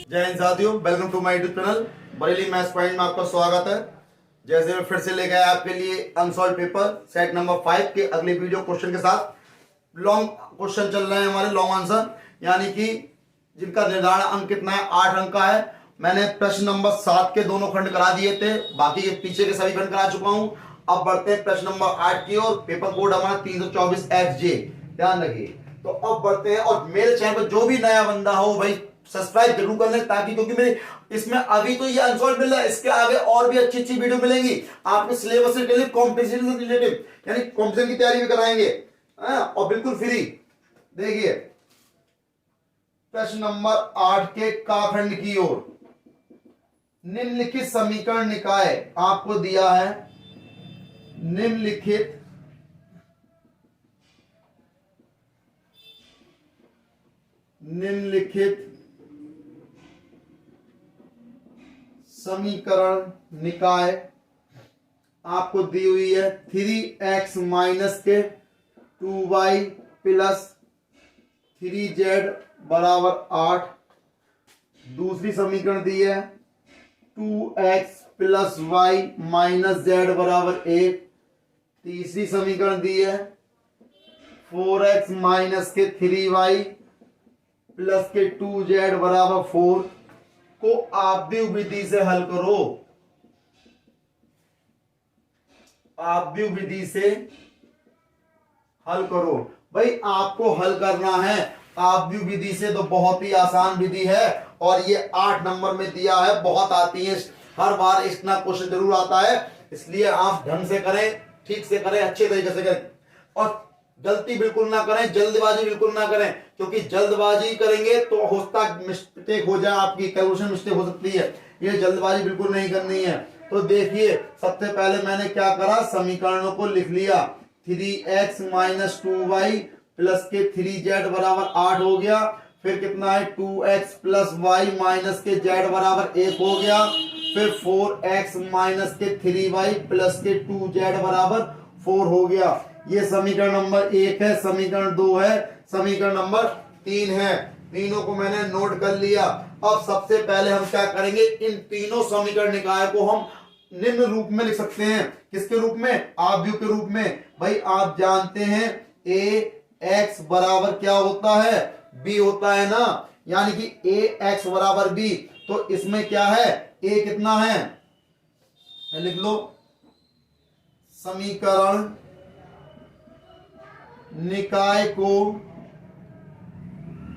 जय हिंद साथियों, welcome to my YouTube channel Bareilly maths point में आपका स्वागत है। जैसे मैं फिर से लेके आया आपके लिए अनसॉल्व पेपर सेट नंबर 5 के अगले वीडियो क्वेश्चन के साथ। लॉन्ग क्वेश्चन चल रहे हैं हमारे, लॉन्ग आंसर, यानी कि जिनका निर्धारण अंक कितना है, 8 अंक का है। मैंने प्रश्न नंबर 7 के दोनों खंड करा दिए थे, बाकी के पीछे के सभी खंड करा चुका हूं। अब बढ़ते हैं प्रश्न नंबर 8 की ओर। पेपर कोड हमारा 324 XJ, ध्यान रखिए। तो अब बढ़ते हैं, और मेरे चैनल पर जो भी नया बंदा हो भाई सब्सक्राइब जरूर कर लें, ताकि क्योंकि मेरे इसमें अभी तो ये अनसॉल्व मिल रहा है, इसके आगे और भी अच्छी अच्छी वीडियो मिलेंगी आपके सिलेबस से रिलेटेड, कॉम्पिटिशन से रिलेटेड, यानी कॉम्पिटिशन की तैयारी भी कराएंगे और बिल्कुल फ्री। देखिए प्रश्न नंबर 8 के का खंड की ओर। निम्नलिखित समीकरण निकाय आपको दिया है। निम्नलिखित समीकरण निकाय आपको दी हुई है। 3x माइनस के 2y प्लस 3z बराबर 8। दूसरी समीकरण दी है 2x plus y minus z बराबर 1। तीसरी समीकरण दी है 4x माइनस के 3y प्लस के 2z बराबर 4 को आव्यूह विधि से हल करो। आव्यूह विधि से हल करो। भाई आपको हल करना है आव्यूह विधि से, तो बहुत ही आसान विधि है और ये 8 नंबर में दिया है। बहुत आती है, हर बार इतना क्वेश्चन जरूर आता है, इसलिए आप ढंग से करें, ठीक से करें, अच्छे तरीके से करें और गलती बिल्कुल ना करें, जल्दबाजी बिल्कुल ना करें, क्योंकि जल्दबाजी करेंगे तो होता मिस्टेक हो जाए, आपकी कैलकुलेशन मिस्टेक हो सकती है। ये जल्दबाजी बिल्कुल नहीं करनी है। तो देखिए सबसे पहले मैंने क्या करा, समीकरणों को लिख लिया। 3x माइनस 2y प्लस के 3z बराबर 8 हो गया। फिर कितना है 2x प्लस y माइनस के z बराबर 1 हो गया। फिर 4x माइनस के 3y प्लस के 2z बराबर 4 हो गया। ये समीकरण नंबर 1 है, समीकरण 2 है, समीकरण नंबर 3 है। तीनों को मैंने नोट कर लिया। अब सबसे पहले हम क्या करेंगे, इन तीनों समीकरण निकाय को हम निम्न रूप में लिख सकते हैं। किसके रूप में? आव्यूह के रूप में। भाई आप जानते हैं ax बराबर क्या होता है, b होता है ना, यानी कि ax बराबर b। तो इसमें क्या है, a कितना है, लिख लो। समीकरण निकाय को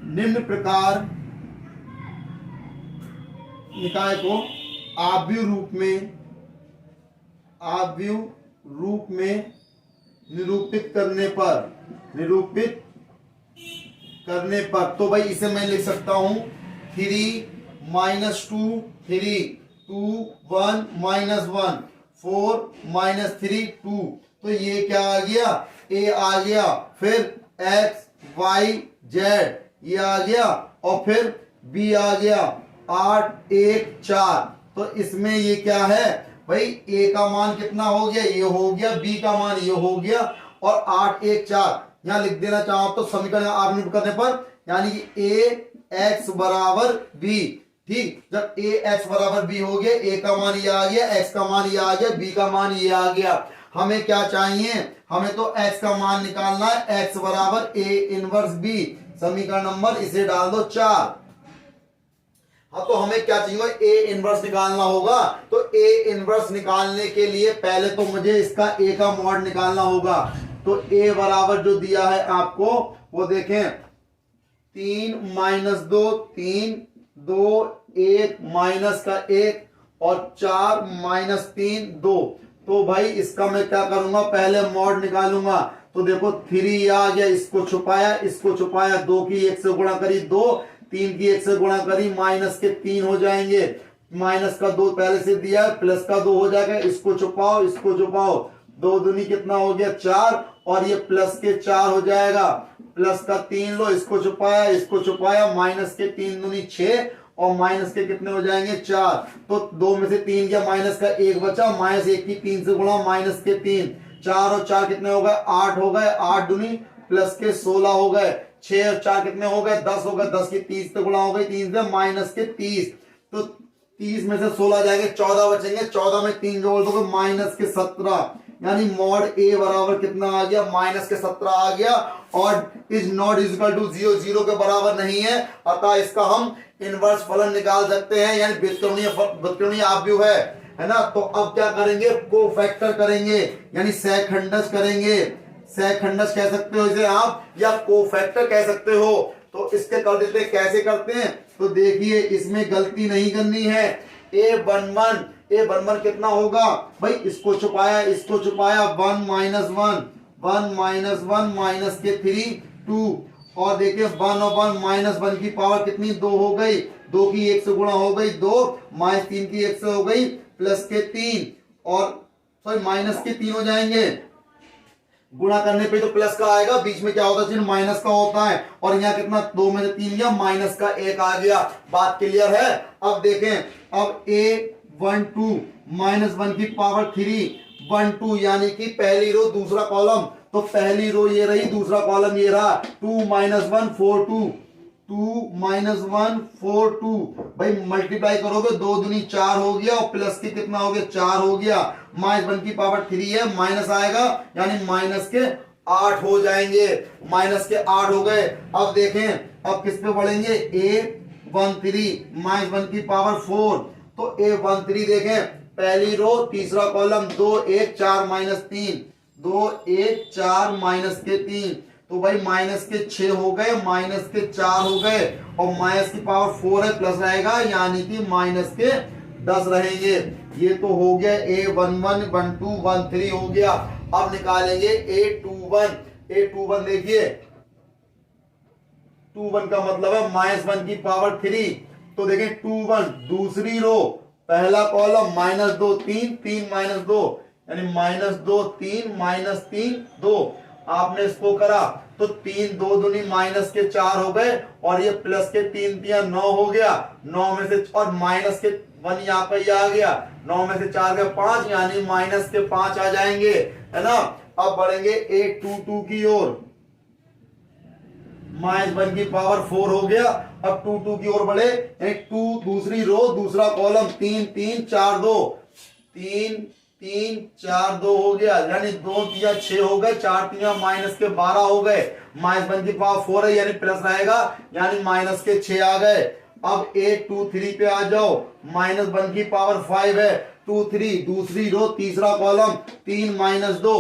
निम्न प्रकार, निकाय को आव्यूह रूप में निरूपित करने पर, तो भाई इसे मैं लिख सकता हूं 3 माइनस 2 3 2 1 माइनस 1 4 माइनस 3 2। तो ये क्या आ गया, a आ गया। फिर x y z ये आ गया, और फिर b आ गया। 8 1 4। तो इसमें ये क्या है भाई, a का मान कितना हो गया, ये हो गया, b का मान ये हो गया, और 8 1 4 यहां लिख देना चाहो तो समीकरण आव्यूह करने पर, यानी कि a x बराबर b। ठीक, जब a x बराबर b हो गया, a का मान ये आ गया, x का मान ये आ गया, b का मान ये आ गया। हमें क्या चाहिए, हमें तो x का मान निकालना है, x बराबर a इनवर्स b। समीकरण नंबर इसे डाल दो 4। हाँ, तो हमें क्या चाहिए, a इनवर्स निकालना होगा। तो a इनवर्स निकालने के लिए पहले तो मुझे इसका a का मॉड निकालना होगा। तो a बराबर जो दिया है आपको वो देखें, 3 माइनस 2 3 2 1 माइनस का 1 और 4 माइनस 3 2। तो भाई इसका मैं क्या करूंगा, पहले मॉड निकालूंगा। तो देखो 3 आ गया, इसको छुपाया, इसको छुपाया, 2 की 1 से गुणा करी 2, 3 की 1 से गुणा करी, माइनस के 3 हो जाएंगे, माइनस का 2 पहले से दिया, प्लस का 2 हो जाएगा, इसको छुपाओ, इसको छुपाओ, 2 दूनी कितना हो गया 4, और ये प्लस के 4 हो जाएगा, प्लस का 3 लो, इसको छुपाया, इसको छुपाया, माइनस के 3 दूनी 6, और माइनस के कितने हो जाएंगे 4। तो 2 में से 3 गया, माइनस का 1 बचा, माइनस 1 की 3 से गुणा, माइनस के 3, 4 और 4 कितने हो गए 8 हो गए, 8 दूनी प्लस के 16 हो गए। 6 और 4 कितने हो गए 10 हो गए, 10 की 30 से गुणा हो गई, 3 से माइनस के 30, तो 30 में से 16 जाएंगे, 14 बचेंगे, 14 में 3 जोड़ दोगे माइनस के 17, यानी मॉड ए बराबर कितना आ गया माइनस के 17 आ गया, और इज नॉट इक्वल टू 0, 0 के बराबर नहीं है, अतः इसका हम इनवर्स फलन निकाल सकते हैं, यानी व्युत्क्रमणीय आव्यूह है ना। तो अब क्या करेंगे, कोफैक्टर करेंगे, यानी सहखंडज करेंगे, सहखंडज कह सकते हो इसे आप, या कोफैक्टर कह सकते हो। तो इसके कर देते कैसे करते हैं, तो देखिए इसमें गलती नहीं करनी है। a11 कितना होगा भाई, इसको छुपाया 1 माइनस 1 माइनस के 3 2, और देखिए 1 और 1 माइनस 1 की पावर कितनी 2 हो गई, 2 की 1 से गुणा हो गई 2, माइनस 3 की 1 से हो गई प्लस के 3, और सॉरी माइनस के 3 हो जाएंगे, गुणा करने पे तो प्लस का आएगा, बीच में क्या होता है चिन्ह माइनस का होता है, और यहाँ कितना 2 में से 3 गया, माइनस का 1 आ गया। बात क्लियर है। अब देखें, अब a12 माइनस 1 की पावर 3 1 2, यानी कि पहली रो दूसरा कॉलम, तो पहली रो ये रही, दूसरा कॉलम ये रहा, 2 माइनस 1 4 2, 2 माइनस 1 4 2, भाई मल्टीप्लाई करोगे 2 दूनी 4 हो गया, और प्लस के कितना हो गया 4 हो गया, माइनस 1 की पावर 3 है, माइनस आएगा, यानी माइनस के 8 हो जाएंगे, माइनस के 8 हो गए। अब देखें, अब किस पे बढ़ेंगे, a13 माइनस 1 की पावर 4, तो a13 देखें, पहली रो तीसरा कॉलम 2 1 4 माइनस 3, 2 1 4 माइनस के 3, तो भाई माइनस के 6 हो गए, माइनस के 4 हो गए, और माइनस की पावर 4 है, प्लस रहेगा, यानी कि माइनस के 10 रहेंगे। ये तो हो गया a11 12 13 हो गया। अब निकालेंगे a21 देखिए 21 का मतलब है माइनस 1 की पावर 3, तो देखें 21 दूसरी रो पहला कॉलम माइनस 2 3 3 माइनस 2, यानी माइनस 2 3 माइनस 3 2, आपने इसको करा तो 3 2 दूनी माइनस के 4 हो गए, और ये प्लस के 3 3 9 हो गया, 9 में से और माइनस के 1 यहाँ पे आ गया, 9 में से 4 के 5, यानी माइनस के 5 आ जाएंगे, है ना। अब बढ़ेंगे a22 की ओर, माइनस 1 की पावर 4 हो गया, अब 22 की ओर बढ़े, 2 दूसरी रो दूसरा कॉलम 3 3 4 2, 3 3 4 2 हो गया, यानी 2 3 6 हो गए, 4 3 माइनस के 12 हो गए, माइनस 1 की पावर 4 है, यानी प्लस रहेगा, यानी माइनस के 6 आ गए। अब a23 पे आ जाओ, माइनस 1 की पावर 5 है, 2 3 दूसरी रो तीसरा कॉलम 3 माइनस 2,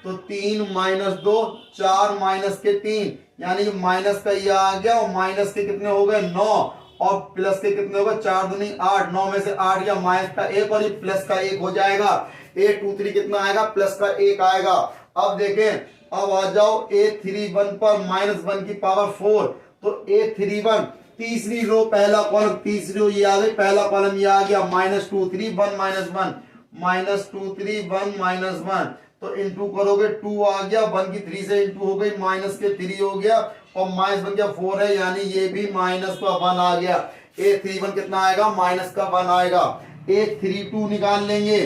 तो 3 माइनस 2 4 माइनस के 3, यानी माइनस का ये आ गया, और माइनस के कितने हो गए 9, और प्लस के कितने हो गए 4 दूनी 8, 9 में से 8 गया, माइनस का 1 और ये प्लस का 1 हो जाएगा। a23 कितना आएगा, प्लस का 1 आएगा। अब देखें, अब आ जाओ a31 पर माइनस 1 की पावर 4, तो a31 तीसरी रो पहला कॉलम तीसरी रो ये आ गई, पहला कॉलम ये आ गया, माइनस 2 3 1 माइनस 1, माइनस 2 3 1 माइनस 1, तो इंटू करोगे 2 आ गया, 1 की 3 से इंटू हो गई, माइनस के 3 हो गया, और माइनस 1 क्या 4 है, यानी ये भी माइनस का 1 आ गया। a31 कितना आएगा, माइनस का 1 आएगा। a32 निकाल लेंगे,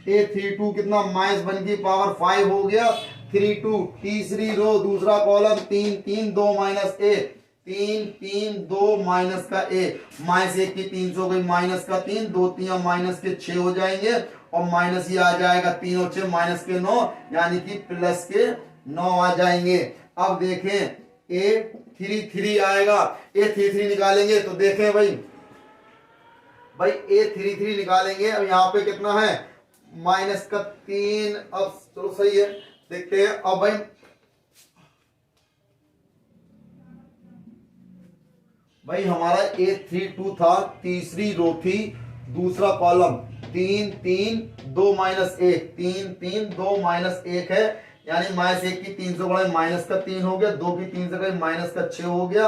a32 कितना, माइनस 1 की पावर 5 हो गया, 32 तीसरी रो दूसरा कॉलम 3 3 2 माइनस 1, 3 3 2 माइनस का 1, माइनस 1 की 3 हो गई, माइनस का 3 2 3 माइनस के 6 हो जाएंगे, और माइनस ये आ जाएगा 3 और 6 माइनस के 9, यानी कि प्लस के 9 आ जाएंगे। अब देखें a33 आएगा, a33 निकालेंगे, तो देखें भाई a33 निकालेंगे, अब यहाँ पे कितना है माइनस का 3, अब चलो सही है, देखते हैं। अब भाई हमारा a32 था, तीसरी रो थी, दूसरा कॉलम 3 3 2 माइनस 1, 3 3 2 माइनस 1 है, यानी माइनस 1 की 3 से बढ़े माइनस का 3 हो गया, 2 की 3 से गए माइनस का 6 हो गया,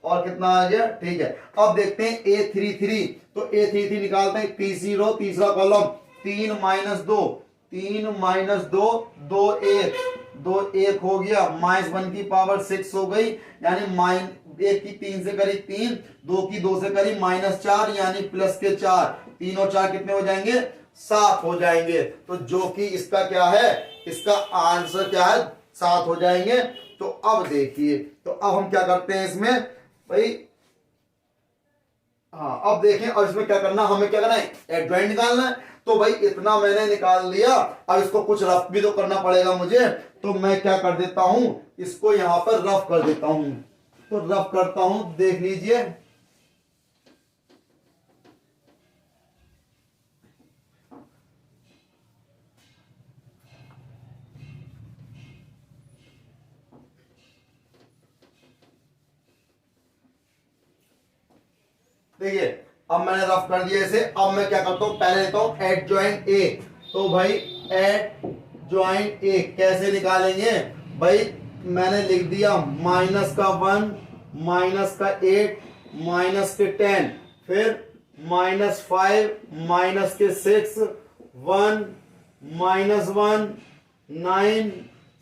और कितना आ गया, ठीक है। अब देखते हैं a33, तो a33 निकालते हैं, तीसरी रो तीसरा कॉलम 3 माइनस 2 3 माइनस 2 2 1 2 1 हो गया, माइनस 1 की पावर 6 हो गई, यानी माइनस 1 की 3 से करी 3, 2 की 2 से करी माइनस 4, यानी प्लस के 4, 3 और 4 कितने हो जाएंगे 7 हो जाएंगे। तो जो कि इसका क्या है, इसका आंसर क्या है 7 हो जाएंगे। तो अब देखिए, तो अब हम क्या करते हैं इसमें भाई, हाँ अब देखें, अब इसमें क्या करना, हमें क्या करना है, एडजॉइंट निकालना है। तो भाई इतना मैंने निकाल लिया, अब इसको कुछ रफ भी तो करना पड़ेगा मुझे, तो मैं क्या कर देता हूं, इसको यहां पर रफ कर देता हूं। तो रफ करता हूं, देख लीजिए। देखिए अब मैंने रफ कर दिया इसे। अब मैं क्या करता हूं, पहले लेता हूं एड ज्वाइंट ए। तो भाई एड ज्वाइंट ए कैसे निकालेंगे भाई, मैंने लिख दिया माइनस का 1, माइनस का 8, माइनस के 10, फिर माइनस 5, माइनस के 6, 1, माइनस 1, 9,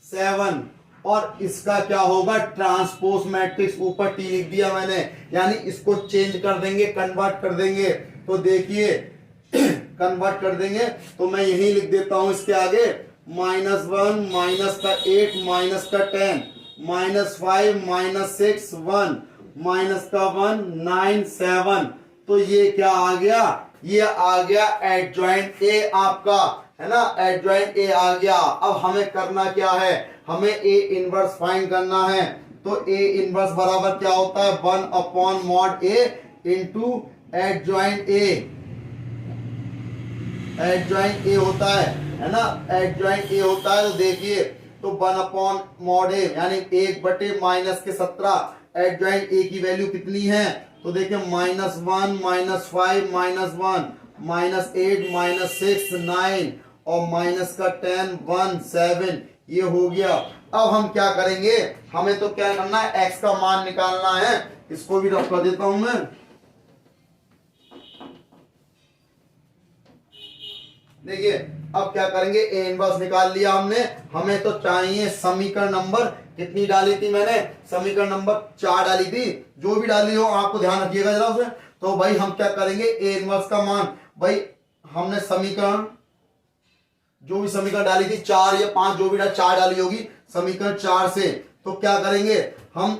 7, और इसका क्या होगा, ट्रांसपोज मैट्रिक्स, ऊपर टी लिख दिया मैंने, यानी इसको चेंज कर देंगे, कन्वर्ट कर देंगे। तो देखिए कन्वर्ट कर देंगे, तो मैं यही लिख देता हूं इसके आगे, माइनस 1, माइनस का 8, माइनस का 10, माइनस 5, माइनस 6, 1, माइनस का 1, 9, 7। तो ये क्या आ गया, ये आ गया एडजॉइंट ए आपका, है ना, एडजॉइंट ए आ गया। अब हमें करना क्या है, हमें ए इनवर्स फाइंड करना है। तो ए इनवर्स बराबर क्या होता है, 1 upon mod A into adjoint A, adjoint A होता है ना, एडजॉइंट ए होता है। तो देखिए, तो 1 अपॉन मॉड ए यानी 1 बटे माइनस के 17, एडजॉइंट ए की वैल्यू कितनी है, तो देखिए minus 1, minus 5, minus 1, minus 8, minus 6, 9, और माइनस का 10, 1, 7, ये हो गया। अब हम क्या करेंगे, हमें तो क्या करना है, एक्स का मान निकालना है। इसको भी रख कर देता हूं मैं। देखिए अब क्या करेंगे, ए इनवर्स निकाल लिया हमने, हमें तो चाहिए समीकरण नंबर, कितनी डाली थी मैंने, समीकरण नंबर 4 डाली थी, जो भी डाली हो आपको ध्यान रखिएगा जरा उसे। तो भाई हम क्या करेंगे, ए इनवर्स का मान, भाई हमने समीकरण, जो भी समीकरण डाली थी 4 या 5, जो भी 4 डाली होगी, समीकरण 4 से, तो क्या करेंगे हम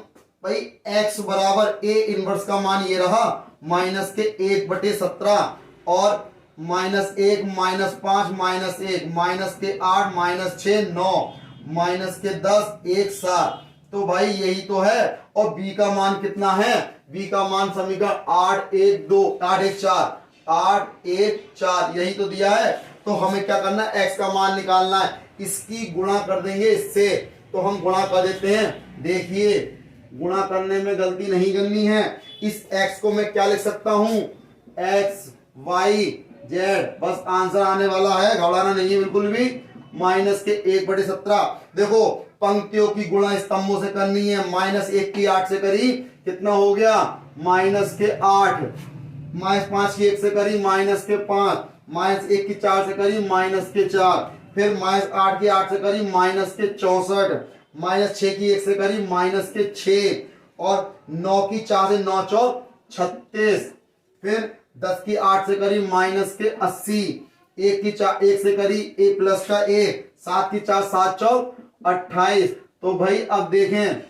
भाई, x बराबर ए इनवर्स का मान ये रहा, माइनस के 1/17, और -1, -5, -1, माइनस के 8, -6, 9, माइनस के 10, 1, 7। तो भाई यही तो है। और b का मान कितना है, b का मान समीकरण 8, 1, 2, 8, 1, 4, 8, 1, 4, यही तो दिया है। तो हमें क्या करना है, x का मान निकालना है, इसकी गुणा कर देंगे इससे। तो हम गुणा कर देते हैं। देखिए गुणा करने में गलती नहीं करनी है। इस x को मैं क्या लिख सकता हूं, x y z, बस आंसर आने वाला है, घबराना नहीं है बिल्कुल भी। माइनस के 1/17, देखो पंक्तियों की गुणा स्तंभों से करनी है। -1 की 8 से करी, कितना हो गया, माइनस के 8, -5 की 1 से करी, माइनस के 5, -1 की 4 से करी, माइनस के 4, फिर -8 की 8 से करी, माइनस के 64, -6 की 1 से करी, माइनस के 6, और 9 की 4 से 9 चौक 36, फिर 10 की 8 से करी, माइनस के 80, 1 की 4 1 से करी, ए प्लस का 1, 7 की 4 7 चौक 28। तो भाई अब देखें,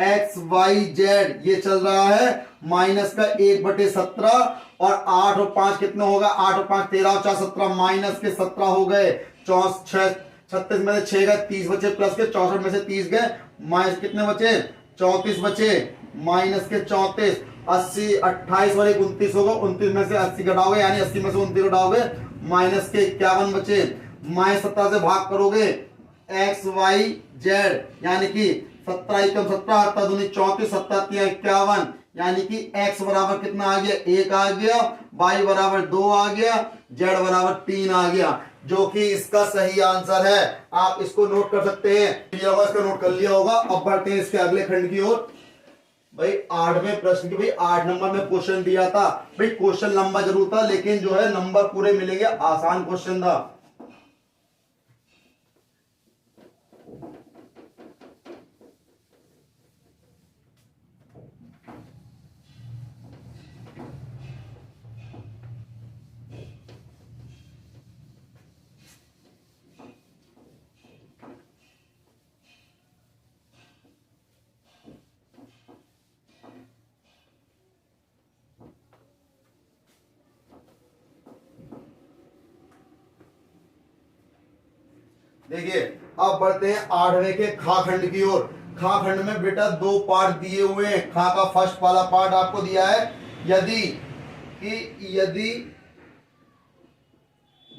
एक्स वाई जेड ये चल रहा है माइनस का 1/17, और 8 और 5 कितना होगा, 8 और 5 13 और 4 17, माइनस के 17 हो गए, 36 में से 6 गए, 30 बचे, प्लस के 64 में से 30 गए, माइनस कितने बचे, 34 बचे, माइनस के 34, 80, 28 और 29 होगा, 29 में से 80 घटाओगे, यानी 80 में से 29 घटाओगे, माइनस के 51 बचे, -17 से भाग करोगे, एक्स वाई जेड यानी कि 17 एकम 17, 7 दूनी 34, 7 तिया 51, यानी कि x बराबर कितना आ गया, 1 आ गया, y बराबर 2 आ गया, z बराबर 3 आ गया, जो कि इसका सही आंसर है। आप इसको नोट कर सकते हैं, इसको नोट कर लिया होगा। अब बढ़ते हैं इसके अगले खंड की ओर। भाई 8वें प्रश्न की, भाई 8 नंबर में क्वेश्चन दिया था, भाई क्वेश्चन लंबा जरूर था, लेकिन जो है नंबर पूरे मिलेंगे, आसान क्वेश्चन था। देखिए अब बढ़ते हैं 8वें के खा खंड की ओर। खा खंड में बेटा दो पार्ट दिए हुए हैं। खा का फर्स्ट वाला पार्ट आपको दिया है, यदि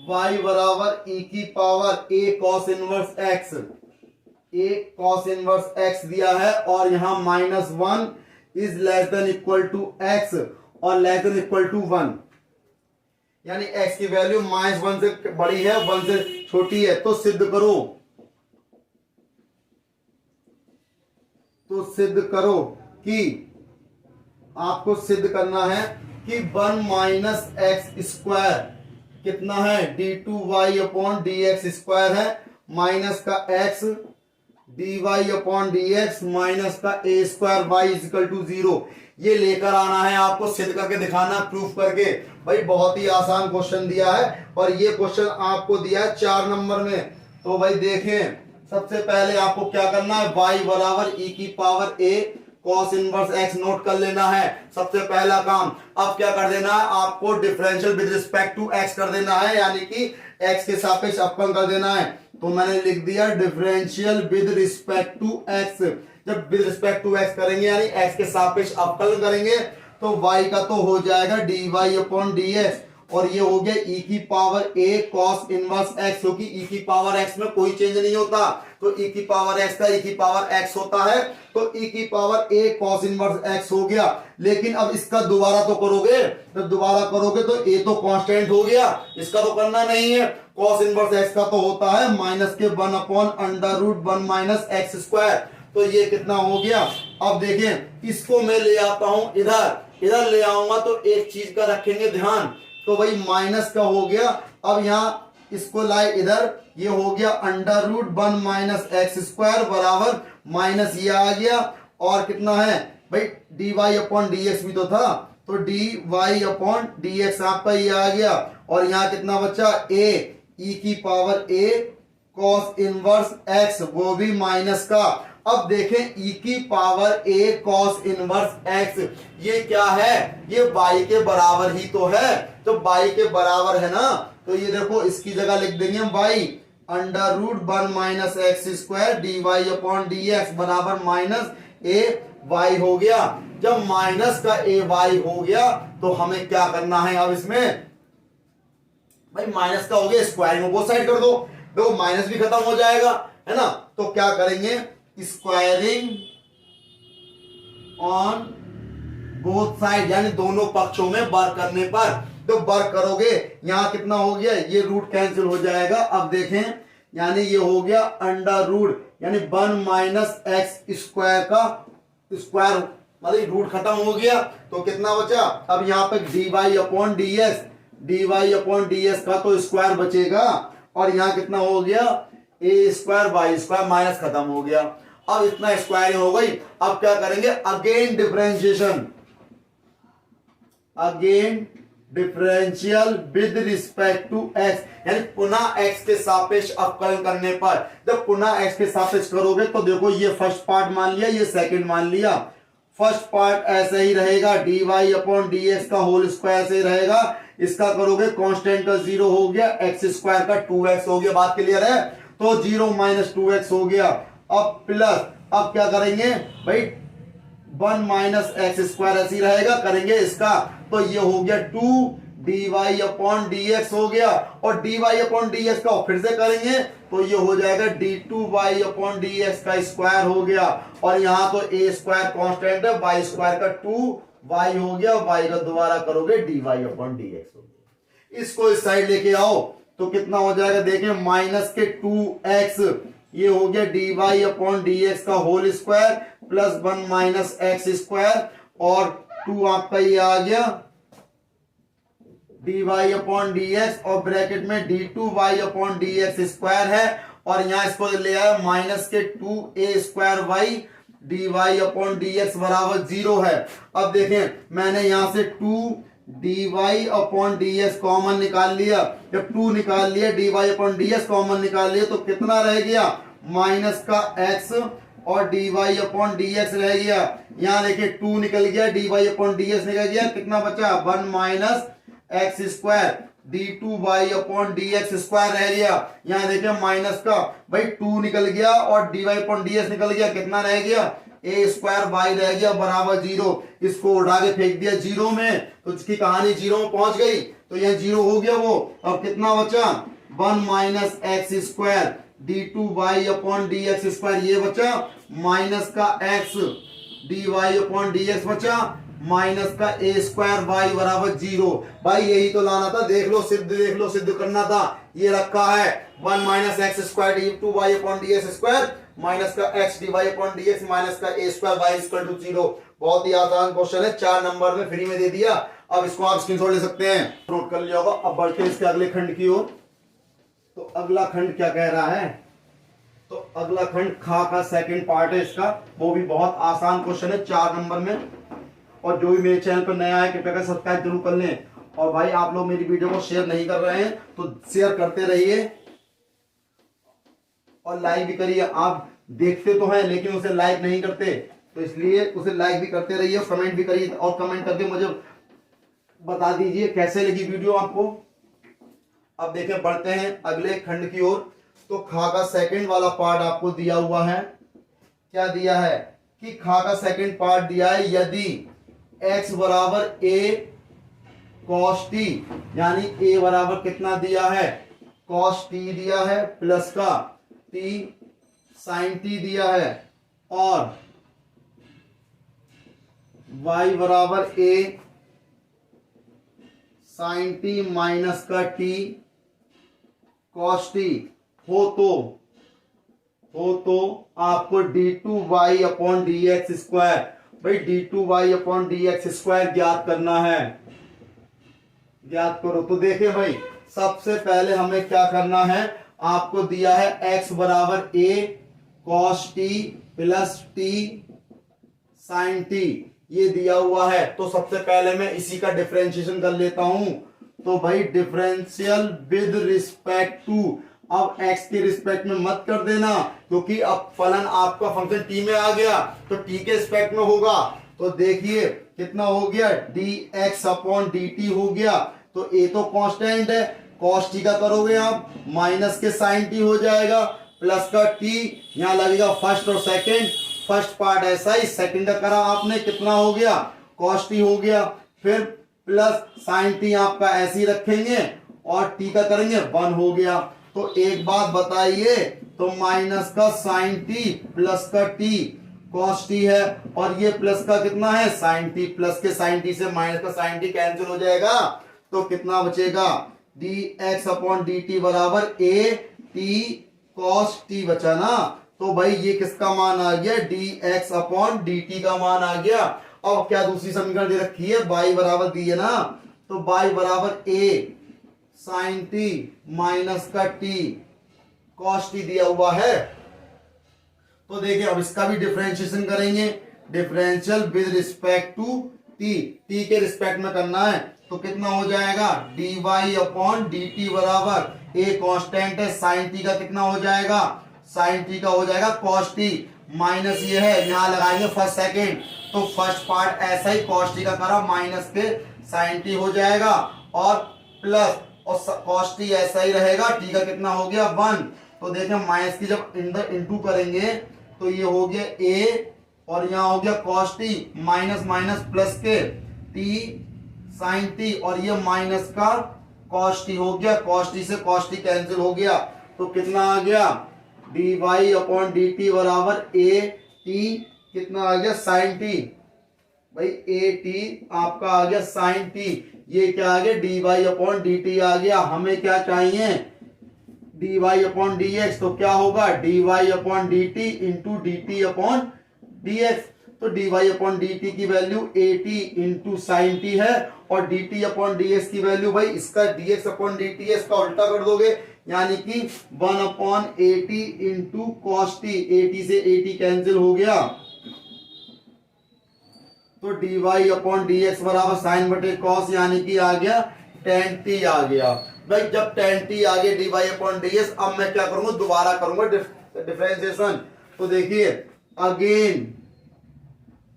y बराबर e की power a cos inverse x दिया है और यहां -1 is less than equal to x और लेस देन इक्वल टू 1, यानी x की वैल्यू -1 से बड़ी है 1 से छोटी है। तो सिद्ध करो कि आपको सिद्ध करना है कि 1 माइनस एक्स स्क्वायर कितना है, d2y अपॉन dx स्क्वायर है, माइनस का x dy upon dx minus का a square y equal to 0। ये लेकर आना है आपको, सिद्ध करके दिखाना, प्रूफ करके। भाई बहुत ही आसान क्वेश्चन दिया है और ये क्वेश्चन आपको दिया है 4 नंबर में। तो भाई देखें, सबसे पहले आपको क्या करना है, y बराबर e की power a cos inverse x note कर लेना है, सबसे पहला काम। अब क्या कर देना है, आपको differential with respect to x कर देना है, यानी कि x के सापेक्ष अवकलन कर देना है। तो मैंने लिख दिया differential with respect to x। जब विद रिस्पेक्ट टू x करेंगे यानी x के सापेक्ष अवकलन करेंगे तो y का तो हो जाएगा dy अपॉन dx और ये हो गया e की power a cos inverse x, क्योंकि e की पावर x में कोई चेंज नहीं होता। तो e की पावर x का e की पावर x होता है, तो e की power a cos inverse x हो गया। लेकिन अब इसका दोबारा तो करोगे, तो a तो कांस्टेंट हो गया, इसका तो करना नहीं है। cos इनवर्स x का तो होता है माइनस के 1 upon under root 1 minus x square. तो ये कितना हो गया। अब देखें, इसको मैं ले आता हूं इधर ले आऊंगा तो एक चीज का रखेंगे ध्यान, तो भाई माइनस का हो गया। अब यहाँ इसको लाए इधर, ये हो गया under root 1 minus x square बराबर माइनस ये आ गया और कितना है भाई dy अपॉन dx भी तो था, तो dy अपॉन dx आपका ये आ गया और यहाँ कितना बचा a e की power a cos inverse x, वो भी माइनस का। अब देखें e की power a cos inverse x ये क्या है, ये y के बराबर ही तो है। तो y के बराबर है ना, तो ये देखो इसकी जगह लिख देंगे हम y under root 1 minus x square dy upon dx बराबर माइनस a y हो गया। जब माइनस का a y हो गया तो हमें क्या करना है, अब इसमें भाई माइनस का हो गया, स्क्वायरिंग में बोथ साइड कर दो, देखो माइनस भी खत्म हो जाएगा, है ना। तो क्या करेंगे, स्क्वायरिंग ऑन बोथ साइड, यानी दोनों पक्षों में वर्क करने पर, तो वर्क करोगे यहां कितना हो गया, ये रूट कैंसिल हो जाएगा। अब देखें, यानी ये हो गया अंडर रूट, यानी 1 माइनस एक्स स्क्वायर का स्क्वायर, मतलब रूट खत्म हो गया तो कितना बचा। अब यहाँ पे dy अपॉन ds का तो स्क्वायर बचेगा और यहाँ कितना हो गया a square y square, minus खत्म हो गया। अब इतना स्क्वायरिंग हो गई। अब क्या करेंगे, again differential with respect to x, यानी पुनः x के सापेक्ष अवकलन करने पर। जब पुनः x के सापेक्ष करोगे तो देखो ये फर्स्ट पार्ट मान लिया, ये सेकंड मान लिया। फर्स्ट पार्ट ऐसे ही रहेगा, dy अपॉन dx का होल स्क्वायर से रहेगा। इसका करोगे कांस्टेंट का 0 हो गया, एक्स स्क्वायर का 2x हो गया। बात क्लियर है, तो 0 माइनस 2x हो गया। अब प्लस, अब क्या करेंगे भाई 1 माइनस एक्स स्क्वायर ऐसी रहेगा, करेंगे इसका, तो ये हो गया 2 dy अपॉन dx हो गया और dy अपॉन dx का फिर से करेंगे तो ये हो जाएगा d2y अपॉन dx का स्क्वायर हो गया और यहाँ तो a स्क्वायर कांस्टेंट है, y स्क्वायर का 2y हो गया, y का दोबारा करोगे dy अपॉन dx हो गया। इसको इस साइड लेके आओ तो कितना हो जाएगा, देखिए माइनस के 2x, ये हो गया dy अपॉन dx का whole square plus 1 minus x square और 2 आपका ये आ गया dy अपॉन dx और ब्रैकेट में d2y अपॉन dx स्क्वायर है और यहां इसको ले आया माइनस के 2a square y dy upon dx बराबर 0 है। अब देखें, मैंने यहां से 2 dy अपॉन dx कॉमन निकाल लिया। जब 2 निकाल लिया, dy अपॉन dx कॉमन निकाल लिया तो कितना रह गया, माइनस का x और dy अपॉन dx रह गया। यहां देखिए 2 निकल गया, dy अपॉन dx निकल गया, कितना बचा 1 minus x square. d2y upon dx square रह गया। यहाँ देखिए माइनस का भाई 2 निकल गया और dy अपॉन ds निकल गया, कितना रह गया a स्क्वायर y रह गया बराबर 0। इसको उड़ा के फेंक दिया 0 में, तो इसकी कहानी 0 में पहुंच गई, तो यह 0 हो गया वो। अब कितना बचा 1 minus x square d2y upon dx square, ये बचा माइनस का x dy अपॉन dx बचा माइनस का a स्क्वायर y बराबर 0। भाई यही तो लाना था, देख लो सिद्ध करना था। ये रखा है 1 minus x square d2y upon dx square minus का x dy upon dx minus का a square y equal to 0। बहुत ही आसान क्वेश्चन है, 4 नंबर में फ्री में दे दिया। अब इसको आप स्क्रीनशॉट ले सकते हैं, नोट कर लिया होगा। अब बढ़ते हैं इसके अगले खंड की ओर। तो अगला खंड क्या कह रहा है, तो अगला खंड खा का सेकंड पार्ट है इसका, वो भी बहुत आसान क्वेश्चन है 4 नंबर में। और जो भी मेरे चैनल पर नया है कृपया कर सब्सक्राइब जरूर कर लें। और भाई आप लोग मेरी वीडियो को शेयर नहीं कर रहे हैं तो शेयर करते रहिए और लाइक भी करिए। आप देखते तो हैं लेकिन उसे लाइक नहीं करते, तो इसलिए उसे लाइक भी करते रहिए और कमेंट भी करिए। और कमेंट करके मुझे बता दीजिए कैसे लगी वीडियो आपको। अब देखें, बढ़ते हैं अगले खंड की ओर। तो खा का सेकंड वाला पार्ट आपको दिया हुआ है। क्या दिया है कि खा का सेकंड पार्ट दिया है, यदि x बराबर a cos t, यानी a बराबर कितना दिया है cos t दिया है प्लस का t sin t दिया है, और y बराबर a sin t माइनस का t cos t हो तो आपको d2y अपॉन dx स्क्वायर, भाई d2y अपॉन dx स्क्वायर ज्ञात करना है। ज्ञात करो। तो देखिए भाई सबसे पहले हमें क्या करना है, आपको दिया है x बराबर a cos t plus t sin t, ये दिया हुआ है। तो सबसे पहले मैं इसी का डिफरेंशिएशन कर लेता हूं। तो भाई डिफरेंशियल विद रिस्पेक्ट टू, अब x के रिस्पेक्ट में मत कर देना क्योंकि अब फलन आपका फंक्शन t में आ गया तो t के रिस्पेक्ट में होगा। तो देखिए कितना हो गया dx अपॉन dt हो गया। तो a तो कांस्टेंट है, cos t का करोगे आप माइनस के sin t हो जाएगा प्लस का t, यहां लगेगा फर्स्ट और सेकंड। फर्स्ट पार्ट ऐसा ही, सेकंड का करा आपने, कितना हो गया cos t हो गया, फिर प्लस sin t आपका ऐसे ही रखेंगे और t का करेंगे 1 हो गया। तो एक बात बताइए, तो माइनस का sin t प्लस का t cos t है और ये प्लस का कितना है sin t, प्लस के sin t से माइनस का sin t कैंसिल हो जाएगा। तो कितना बचेगा dx अपॉन dt बराबर a t cos t बचा ना। तो भाई ये किसका मान आ गया dx अपॉन dt का मान आ गया। अब क्या दूसरी समीकरण दे रखी है, y बराबर दी है ना, तो y बराबर a sin t माइनस का t cos t दिया हुआ है। तो देखिए अब इसका भी डिफरेंशिएशन करेंगे, differential with respect to t, t के रिस्पेक्ट में करना है। तो कितना हो जाएगा dy अपॉन dt बराबर a कांस्टेंट है, sin t का कितना हो जाएगा sin t का हो जाएगा cos t माइनस ये है, यहां लगाएंगे फर्स्ट सेकंड, तो फर्स्ट पार्ट ऐसा ही cos t का करा माइनस के sin t हो जाएगा और प्लस और cos t ऐसा ही रहेगा, t का कितना हो गया 1। तो देखें माइनस की जब इनटू करेंगे तो ये हो गया a और यहाँ हो गया cos t minus minus plus के t sin t और ये माइनस का cos t हो गया, cos t से cos t कैंसिल हो गया। तो कितना आ गया dy अपॉन dt बराबर a t कितना आ गया sin t, भाई a t आपका आ गया sin t, ये क्या आ गया dy अपॉन dt आ गया। हमें क्या चाहिए dy अपॉन dx, तो क्या होगा dy upon dt into dt upon dx। तो dy अपॉन dt की value at into sine t है और dt अपॉन dx की वैल्यू भाई इसका dx अपॉन dt है, इसका उल्टा कर दोगे यानी कि 1 upon at into cos t, at से at कैंसिल हो गया। तो dy अपॉन dx बराबर साइन बटे cos यानी कि आ गया tan t आ गया। भाई जब tan t आ गया dy अपॉन dx, अब मैं क्या करूंगा दोबारा करूंगा डिफरेंशिएशन। तो देखिए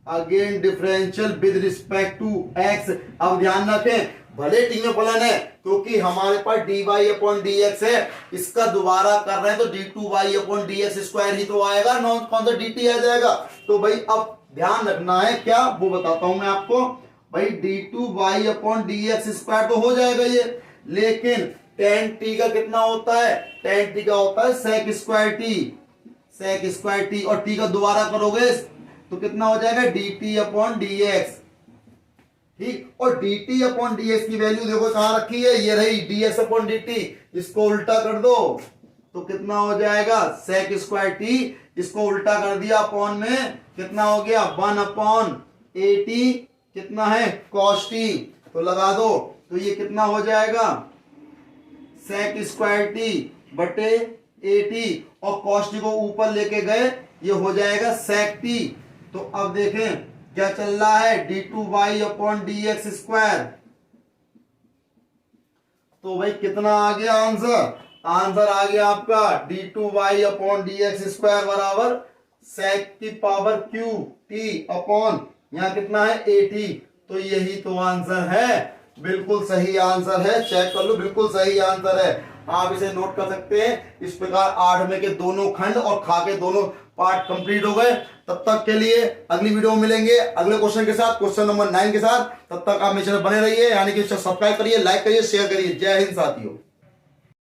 again differential with respect to x. अब ध्यान रखें, भले टी में फलन है क्योंकि हमारे पास dy अपॉन dx है, इसका दोबारा कर रहे हैं तो d2y अपॉन dx स्क्वायर ही तो आएगा, नॉन कौन सा dt आ जाएगा। तो भाई अब ध्यान रखना है क्या, वो बताता हूं मैं आपको। भाई d2y अपॉन dx स्क्वायर तो हो जाएगा ये, लेकिन tan t का कितना होता है, tan t का होता है sec square t, sec square t, और t का दोबारा करोगे तो कितना हो जाएगा dt अपॉन dx, ठीक। और dt अपॉन dx की वैल्यू देखो कहां रखी है, ये रही dx अपॉन dt, इसको उल्टा कर दो तो कितना हो जाएगा sec स्क्वायर t, इसको उल्टा कर दिया अपॉन में कितना हो गया 1 अपॉन at, कितना है cos t, तो लगा दो तो ये कितना हो जाएगा sec स्क्वायर t बटे at, और cos t को ऊपर लेके गए ये हो जाएगा sec t। तो अब देखें क्या चल रहा है d2y अपॉन dx स्क्वायर, तो भाई कितना आ गया आंसर, आंसर आ गया आपका d2y अपॉन dx स्क्वायर बराबर sec की पावर q t अपॉन यहाँ कितना है at। तो यही तो आंसर है, बिल्कुल सही आंसर है, चेक कर लो बिल्कुल सही आंसर है। आप इसे नोट कर सकते हैं। इस प्रकार 8वें के दोनों खंड और खा के दोनों पार्ट कंप्लीट हो गए। तब तक के लिए अगली वीडियो में मिलेंगे अगले क्वेश्चन के साथ, क्वेश्चन नंबर 9 के साथ। तब तक आप मेरे चैनल बने रहिए, यानी कि सब्सक्राइब करिए, लाइक करिए, शेयर करिए। जय हिंद साथियों।